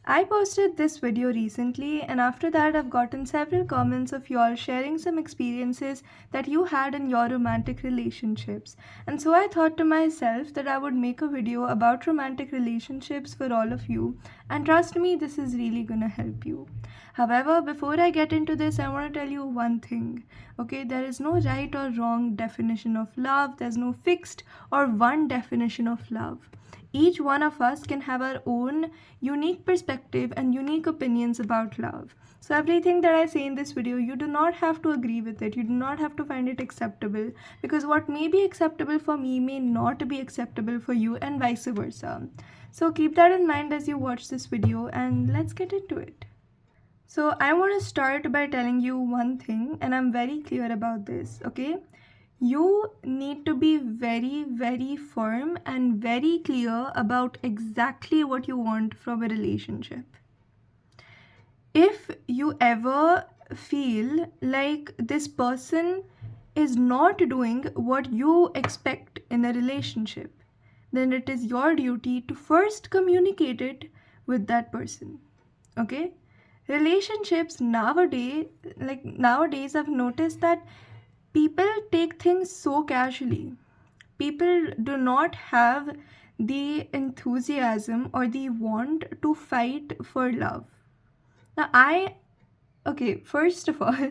I posted this video recently, and after that, I've gotten several comments of y'all sharing some experiences that you had in your romantic relationships. And so I thought to myself that I would make a video about romantic relationships for all of you. And trust me, this is really gonna help you. However, before I get into this, I want to tell you one thing. Okay, there is no right or wrong definition of love, there's no fixed or one definition of love. Each one of us can have our own unique perspective and unique opinions about love. So, everything that I say in this video, you do not have to agree with it, you do not have to find it acceptable, because what may be acceptable for me may not be acceptable for you, and vice versa. So, keep that in mind as you watch this video, and let's get into it. So, I want to start by telling you one thing, and I'm very clear about this, okay? You need to be very, very firm and very clear about exactly what you want from a relationship. If you ever feel like this person is not doing what you expect in a relationship, then it is your duty to first communicate it with that person. Okay? Relationships nowadays I've noticed that people take things so casually. People do not have the enthusiasm or the want to fight for love. Now, okay, first of all,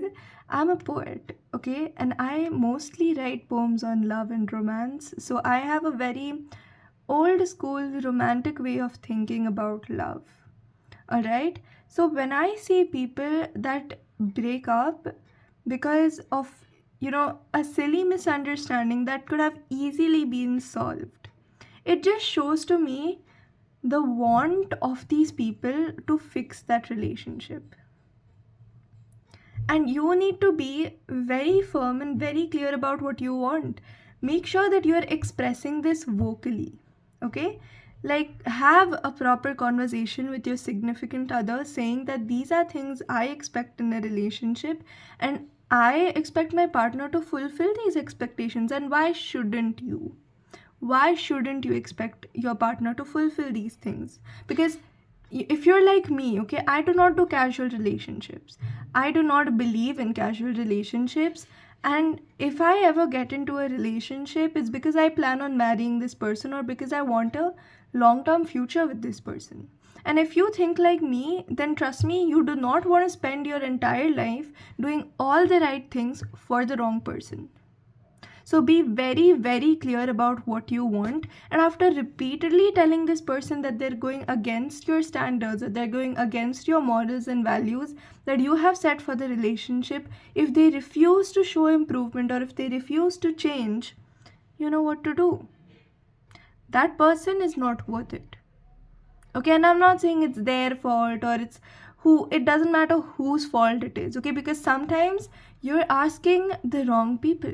I'm a poet, okay, and I mostly write poems on love and romance. So I have a very old school romantic way of thinking about love. All right. So when I see people that break up because of, a silly misunderstanding that could have easily been solved, it just shows to me the want of these people to fix that relationship. And you need to be very firm and very clear about what you want. Make sure that you are expressing this vocally. Okay? Like, have a proper conversation with your significant other saying that these are things I expect in a relationship, and I expect my partner to fulfill these expectations. And why shouldn't you? Why shouldn't you expect your partner to fulfill these things? Because if you're like me, okay, I do not do casual relationships. I do not believe in casual relationships. And if I ever get into a relationship, it's because I plan on marrying this person or because I want a long term future with this person. And if you think like me, then trust me, you do not want to spend your entire life doing all the right things for the wrong person. So be very, very clear about what you want. And after repeatedly telling this person that they're going against your standards or they're going against your morals and values that you have set for the relationship, if they refuse to show improvement or if they refuse to change, you know what to do. That person is not worth it. Okay, and I'm not saying it's their fault or it doesn't matter whose fault it is, okay, because sometimes you're asking the wrong people.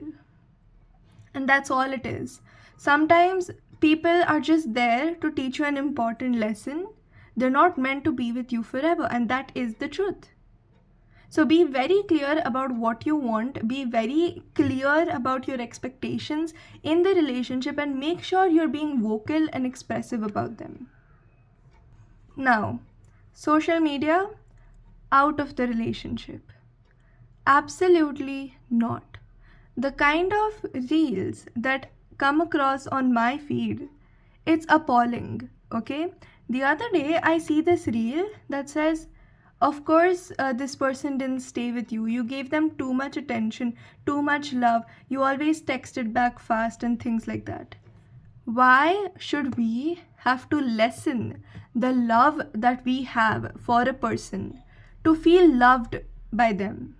And that's all it is. Sometimes people are just there to teach you an important lesson. They're not meant to be with you forever, and that is the truth. So be very clear about what you want, be very clear about your expectations in the relationship, and make sure you're being vocal and expressive about them. Now, social media out of the relationship. Absolutely not. The kind of reels that come across on my feed, it's appalling, okay? The other day I see this reel that says, of course, this person didn't stay with you. You gave them too much attention, too much love. You always texted back fast and things like that. Why should we have to lessen the love that we have for a person to feel loved by them?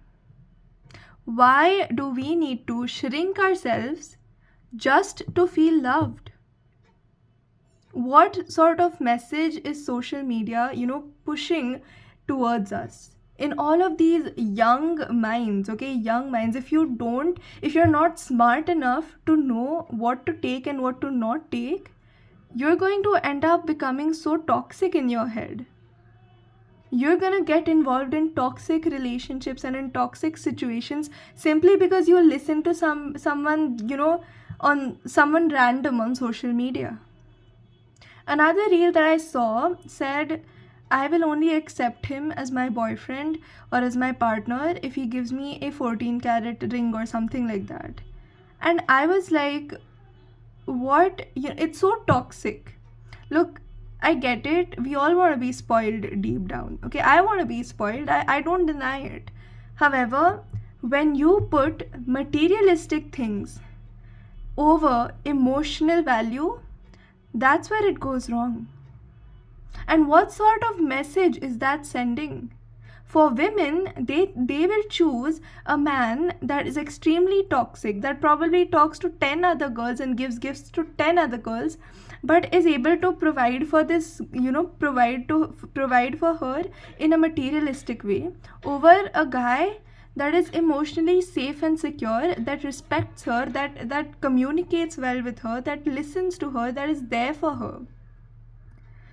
Why do we need to shrink ourselves just to feel loved? What sort of message is social media, pushing towards us? In all of these young minds, okay, young minds, if you're not smart enough to know what to take and what to not take, you're going to end up becoming so toxic in your head. You're gonna get involved in toxic relationships and in toxic situations simply because you listen to someone on someone random on social media. Another reel that I saw said, I will only accept him as my boyfriend or as my partner if he gives me a 14 carat ring or something like that. And I was like, what? It's so toxic. Look, I get it. We all want to be spoiled deep down. Okay, I want to be spoiled. I don't deny it. However, when you put materialistic things over emotional value, that's where it goes wrong. And what sort of message is that sending? For women, they will choose a man that is extremely toxic, that probably talks to 10 other girls and gives gifts to 10 other girls, but is able to provide for this, provide for her in a materialistic way, over a guy that is emotionally safe and secure, that respects her, that communicates well with her, that listens to her, that is there for her.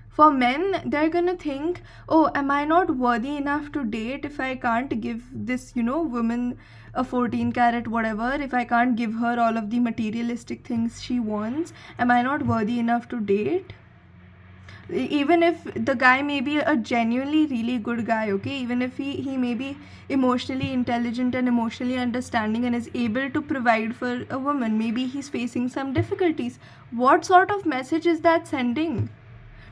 For men, they're gonna think, oh, am I not worthy enough to date if I can't give this, woman a 14 carat whatever, if I can't give her all of the materialistic things she wants? Am I not worthy enough to date? Even if the guy may be a genuinely really good guy, okay, even if he may be emotionally intelligent and emotionally understanding and is able to provide for a woman, maybe he's facing some difficulties. What sort of message is that sending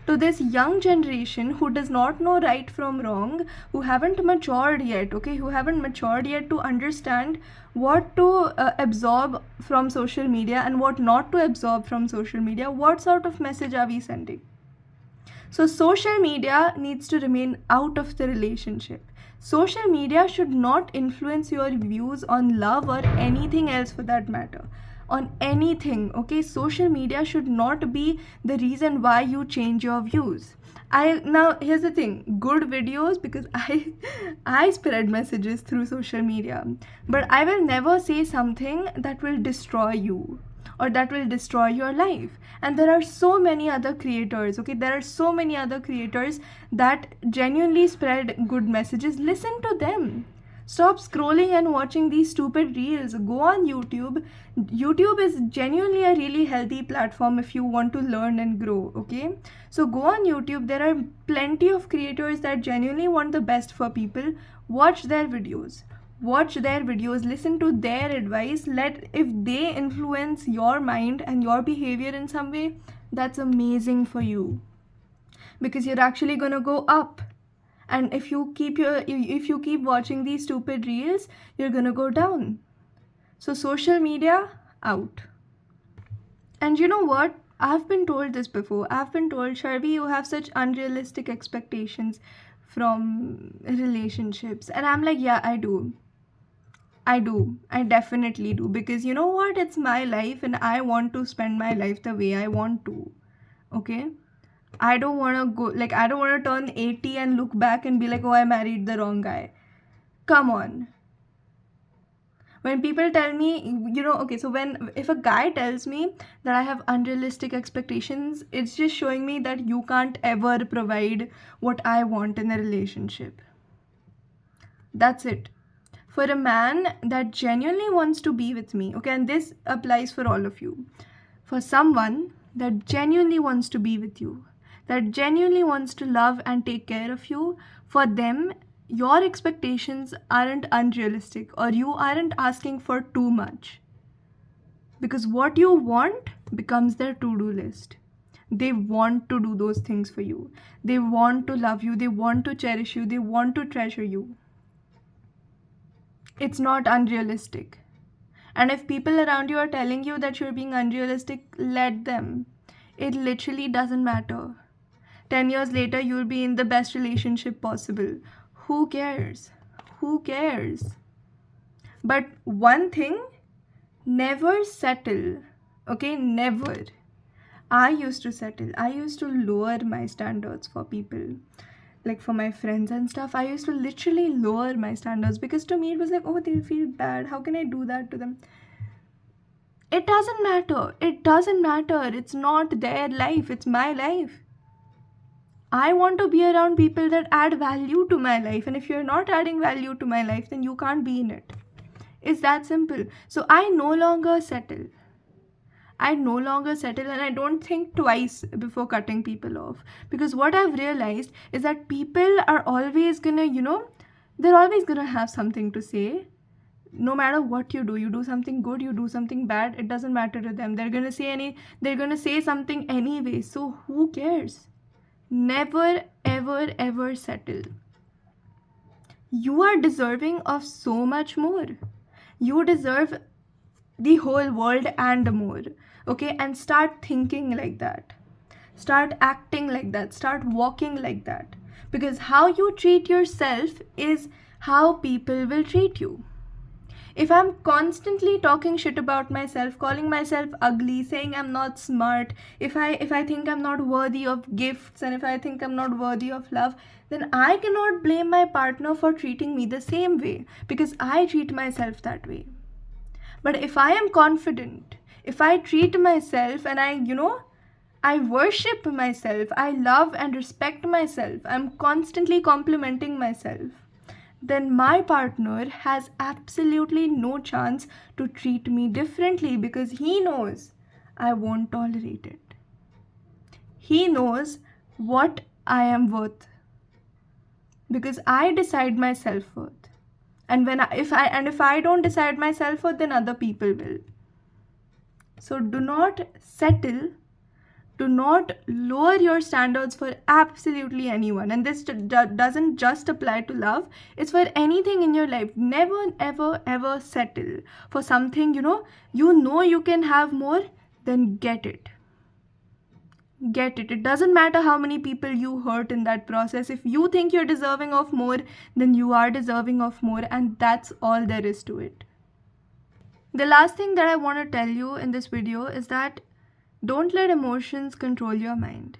to this young generation who does not know right from wrong, who haven't matured yet, okay, who haven't matured yet to understand what to absorb from social media and what not to absorb from social media? What sort of message are we sending? So social media needs to remain out of the relationship. Social media should not influence your views on love or anything else for that matter. On anything, okay? Social media should not be the reason why you change your views. Now here's the thing, good videos, because I spread messages through social media, but I will never say something that will destroy you or that will destroy your life. And there are so many other creators, okay, there are so many other creators that genuinely spread good messages. Listen to them. Stop scrolling and watching these stupid reels. Go on YouTube. YouTube is genuinely a really healthy platform if you want to learn and grow, okay? So go on YouTube. There are plenty of creators that genuinely want the best for people. Watch their videos. Listen to their advice. If they influence your mind and your behavior in some way, that's amazing for you, because you're actually going to go up. And if you keep watching these stupid reels, you're going to go down. So social media, out. And you know what, I've been told this before. I've been told, Sharvi, you have such unrealistic expectations from relationships. And I'm like, yeah, I do. I definitely do, because you know what? It's my life and I want to spend my life the way I want to. Okay? I don't want to I don't want to turn 80 and look back and be like, oh, I married the wrong guy. Come on. When people tell me, okay, so if a guy tells me that I have unrealistic expectations, it's just showing me that you can't ever provide what I want in a relationship. That's it. For a man that genuinely wants to be with me, okay, and this applies for all of you, for someone that genuinely wants to be with you, that genuinely wants to love and take care of you, for them, your expectations aren't unrealistic, or you aren't asking for too much. Because what you want becomes their to-do list. They want to do those things for you. They want to love you. They want to cherish you. They want to treasure you. It's not unrealistic. And if people around you are telling you that you're being unrealistic, let them. It literally doesn't matter. 10 years later, you'll be in the best relationship possible. Who cares? Who cares? But one thing, never settle. Okay, never. I used to settle. I used to lower my standards for people. Like for my friends and stuff, I used to literally lower my standards, because to me it was like, oh, they feel bad. How can I do that to them? It doesn't matter. It doesn't matter. It's not their life. It's my life. I want to be around people that add value to my life. And if you're not adding value to my life, then you can't be in it. It's that simple. So I no longer settle. I no longer settle, and I don't think twice before cutting people off. Because what I've realized is that people are always gonna, they're always gonna have something to say. No matter what you do something good, you do something bad, it doesn't matter to them. They're gonna say something anyway. So who cares? Never, ever, ever settle. You are deserving of so much more. You deserve the whole world and more. Okay, and start thinking like that. Start acting like that. Start walking like that. Because how you treat yourself is how people will treat you. If I'm constantly talking shit about myself, calling myself ugly, saying I'm not smart, if I think I'm not worthy of gifts, and if I think I'm not worthy of love, then I cannot blame my partner for treating me the same way, because I treat myself that way. But if I am confident, if I treat myself and I worship myself, I love and respect myself, I'm constantly complimenting myself, then my partner has absolutely no chance to treat me differently, because he knows I won't tolerate it. He knows what I am worth, because I decide my self-worth. And if I don't decide my self-worth, then other people will. So do not settle. Do not lower your standards for absolutely anyone. And this doesn't just apply to love, it's for anything in your life. Never, ever, ever settle for something you can have more, then get it. Get it. It doesn't matter how many people you hurt in that process. If you think you're deserving of more, then you are deserving of more, and that's all there is to it. The last thing that I want to tell you in this video is that don't let emotions control your mind.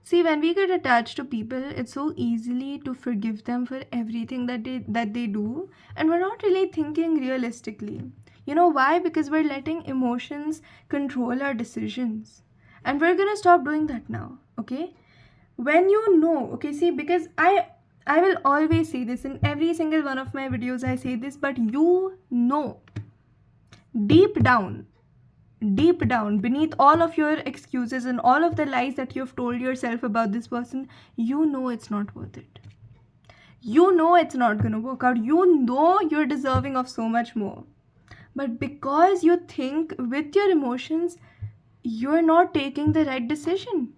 See, when we get attached to people, it's so easily to forgive them for everything that they do, and we're not really thinking realistically. You know why? Because we're letting emotions control our decisions. And we're gonna stop doing that now, okay? When you know, okay, see, because I will always say this in every single one of my videos, I say this, but deep down, beneath all of your excuses and all of the lies that you've told yourself about this person, you know it's not worth it. You know it's not going to work out. You know you're deserving of so much more. But because you think with your emotions, you're not taking the right decision.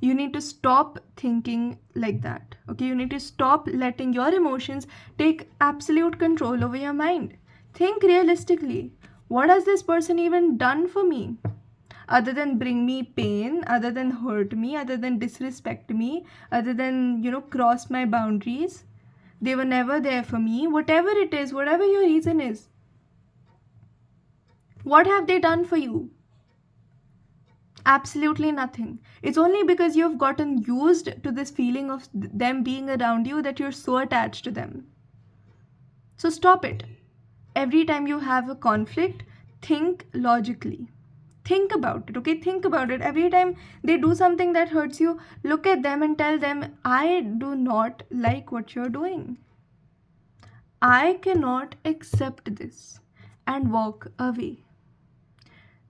You need to stop thinking like that. Okay, you need to stop letting your emotions take absolute control over your mind. Think realistically. What has this person even done for me? Other than bring me pain, other than hurt me, other than disrespect me, other than, cross my boundaries. They were never there for me. Whatever it is, whatever your reason is. What have they done for you? Absolutely nothing. It's only because you've gotten used to this feeling of them being around you that you're so attached to them. So stop it. Every time you have a conflict, think logically. Think about it, okay? Think about it. Every time they do something that hurts you, look at them and tell them, I do not like what you're doing. I cannot accept this, and walk away.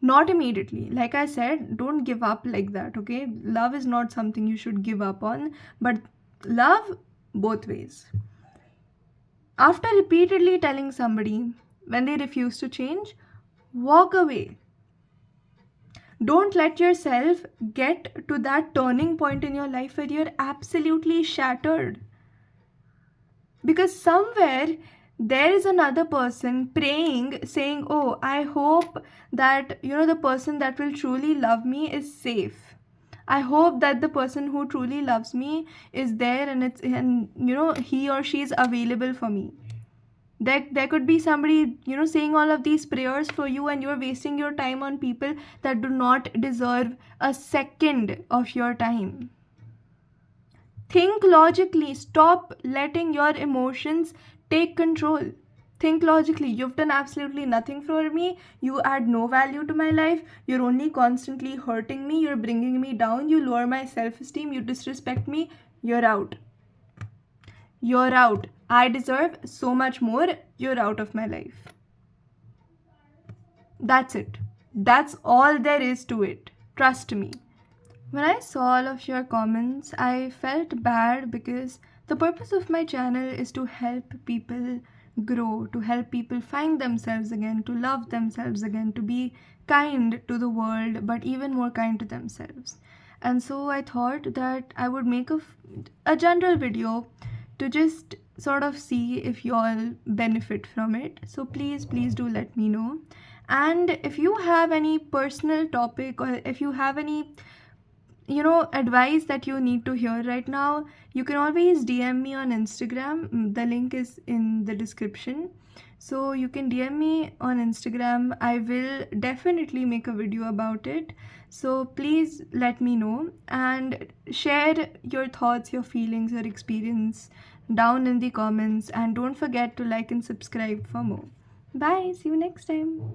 Not immediately. Like I said, don't give up like that, okay? Love is not something you should give up on, but love both ways. After repeatedly telling somebody, when they refuse to change, walk away. Don't let yourself get to that turning point in your life where you're absolutely shattered. Because somewhere there is another person praying, saying, oh, I hope that, the person that will truly love me is safe. I hope that the person who truly loves me is there, and he or she is available for me. There could be somebody, saying all of these prayers for you, and you're wasting your time on people that do not deserve a second of your time. Think logically. Stop letting your emotions take control. Think logically. You've done absolutely nothing for me. You add no value to my life. You're only constantly hurting me. You're bringing me down. You lower my self-esteem. You disrespect me. You're out. You're out. I deserve so much more. You're out of my life. That's it. That's all there is to it. Trust me. When I saw all of your comments, I felt bad because the purpose of my channel is to help people grow, to help people find themselves again, to love themselves again, to be kind to the world, but even more kind to themselves. And so I thought that I would make a general video to just sort of see if you all benefit from it. So please do let me know. And if you have any personal topic, or if you have any advice that you need to hear right now, you can always DM me on Instagram. The link is in the description, so you can DM me on Instagram. I will definitely make a video about it, so please let me know and share your thoughts, your feelings, your experience down in the comments, and don't forget to like and subscribe for more. Bye, see you next time.